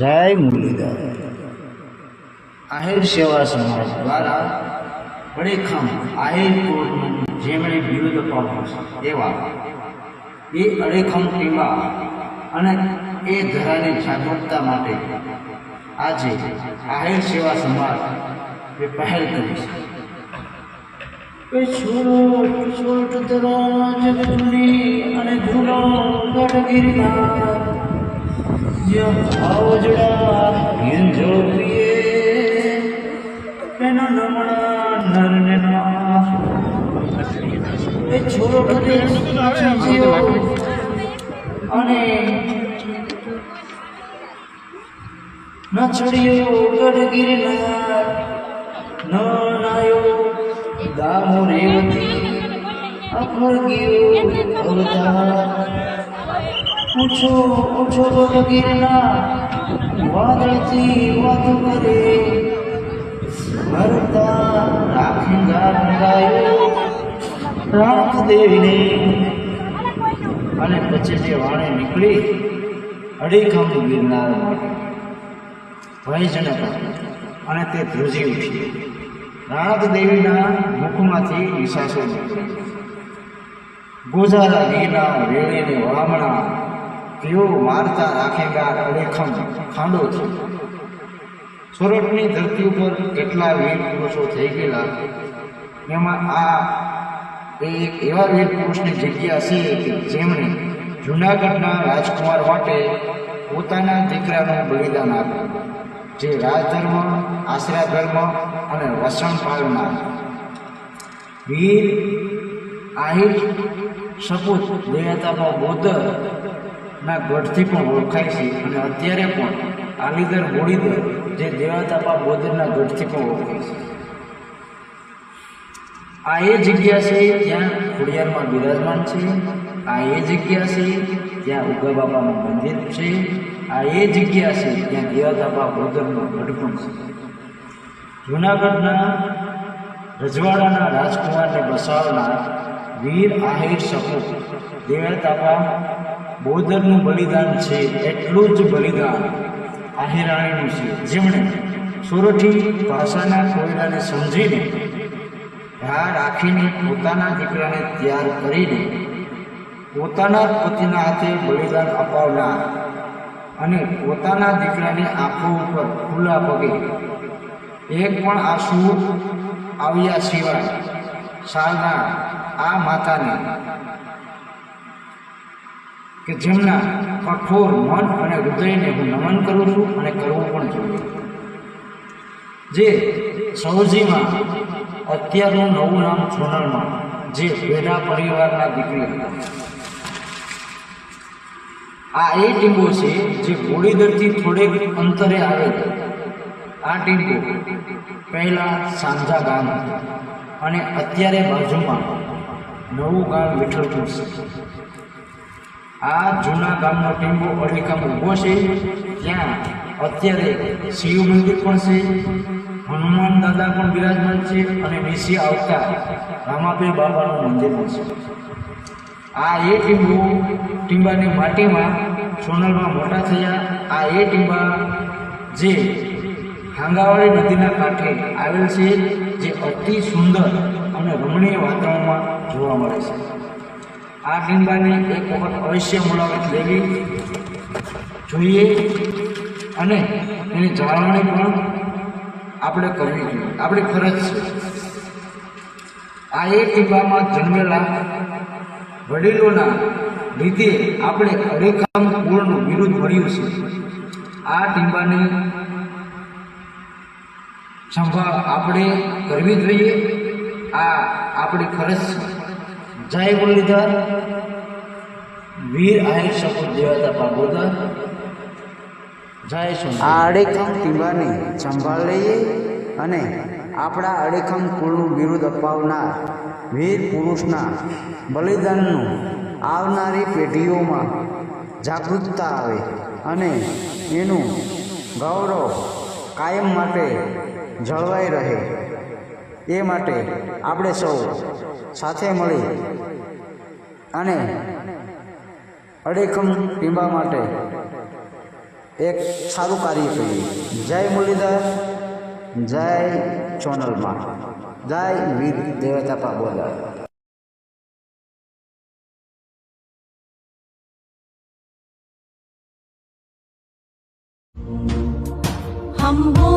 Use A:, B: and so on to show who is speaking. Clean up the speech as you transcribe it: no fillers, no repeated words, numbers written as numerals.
A: જય મુરલીધર આહિર સેવા સમાજ દ્વારા અડીખમ આહિર કોર્ટનું જેમણે બિરુદ અપાવ્યું છે એવા એ અડીખમ ટીમા અને એ ધરાની જાગૃતતા માટે આજે આહિર સેવા સમાજ એ પહેલ કરી છે। છોટ દરાજ જગજુની અને ધૂલો ગઢગીરના આવજડા હિંજો પીએ એનો નમણા નરને ના એ છોટ જીઓ અને નછડિયો ગઢગીરના ન નાયો દામો રેવતી અફળગ્યો અવતાર પૂછો પૂછો ગઢગીરના વાદળથી વાતો કરે ભરતા રાખીંગા ગાયો રાખ દેવીને અને પછી તે વાણે નીકળી અડીખમ ગિરનાર ભયજનક અને તે ધ્રુજી ઉઠી। રાણક દેવીના મુખમાંથી વિશાસો ગોજારા ગીરના વેળીને વામણા તેઓ મારતા રાખેગા અડીખમ ખાંડો છે। સોરઠની ધરતી ઉપર કેટલા વીર પુરુષો થઈ ગયેલા એમાં આ એક એવા વીર પુરુષની જગ્યા છે કે જેમણે જૂનાગઢના રાજકુમાર માટે પોતાના દીકરાનું બલિદાન આપ્યું, જે રાજધર્મ, આશરા ધર્મ અને વસણ પાળનાર વીર આહિર સપૂત દેવતામાં બોધરના ગઢથી પણ ઓળખાય છે અને અત્યારે પણ આલીદર બોડીદર જે દેવતાપા બોધરના ગઢથી પણ ઓળખાય છે। આ એ જગ્યા છે જ્યાં ખોડિયારમાં બિરાજમાન છે, આ એ જગ્યા છે જ્યાં ઉગા બાપાનું મંદિર છે, આ એ જગ્યા છે જ્યાં દેવતાપા બોધરનો ગઢ પણ છે। જૂનાગઢના રજવાડાના રાજકુમારને બસાવનાર વીર આહિર સપૂત દેવતાપા બોધરનું બલિદાન છે। એટલું જ બલિદાન આહિરાણીનું છે, જેમણે સોરઠી ભાષાના કોયડાને સમજીને રાહ રાખીને પોતાના દીકરાને તૈયાર કરીને પોતાના પતિના હાથે બલિદાન અપાવનાર અને પોતાના દીકરાની આંખો ઉપર ખુલ્લા પગે એક પણ આંસુ આવ્યા સિવાય સાલના આ માતાને કે જેમના કઠોર મન અને હૃદયને હું નમન કરું છું અને કરવું પણ જોઈએ। જે સૌજીમાં અત્યારનું નવું નામ સોનલમાં જે ભેડા પરિવારના દીકરી હતા, આ એ ટીંબો છે જે બોડીદરથી થોડેક અંતરે આવે છે। આ ટીંબો પહેલાં સાંજા ગામ હતું અને અત્યારે બાજુમાં નવું ગામ વિઠ્ઠલપુર છે। આ જૂના ગામનો ટીંબો અડીખમ ઊભો છે, ત્યાં અત્યારે શિવ મંદિર પણ છે, હનુમાન દાદા પણ બિરાજમાન છે અને નીચે આવતા રામાપીર બાબાનું મંદિર પણ છે। આ એ ટીંબાની માટીમાં સોનલમાં મોટા થયા। આ એ ટીંબા જે હાંગાવાળી નદીના કાંઠે આવેલ છે, જે અતિ સુંદર અને રમણીય વાતાવરણમાં જોવા મળે છે। આ ટીંબાની એક વખત અવશ્ય મુલાકાત લેવી જોઈએ અને એની જાળવણી પણ આપણે કરવી જોઈએ, આપણી ફરજ છે। આ એક ટીંબામાં જન્મેલા વડીલોના લીધે આપણે અડીખમ કુળનું બિરુદ મળ્યું છે। આ ટીંબાની સંભાળ આપણે કરવી જોઈએ, આ આપણી ફરજ છે। જય મુરલીધર વીર આહિર સપૂત દેવતાપા બોધર જય સોનલ।
B: આ અડીખમ ટીંબાની સંભાળ લઈએ અને આપણા અડીખમ કુળનું બિરુદ અપાવનાર વીર પુરુષના બલિદાનનું આવનારી પેઢીઓમાં જાગૃતતા આવે અને એનું ગૌરવ કાયમ માટે જળવાઈ રહે, એ માટે આપણે સૌ સાથે મળી અને અડીખમ ટીંબા માટે એક સારું કાર્ય કર્યું. જય મુરલીધર, જય ચોનલમાં, જય વીર દેવતા પાબોદર.
C: हम वो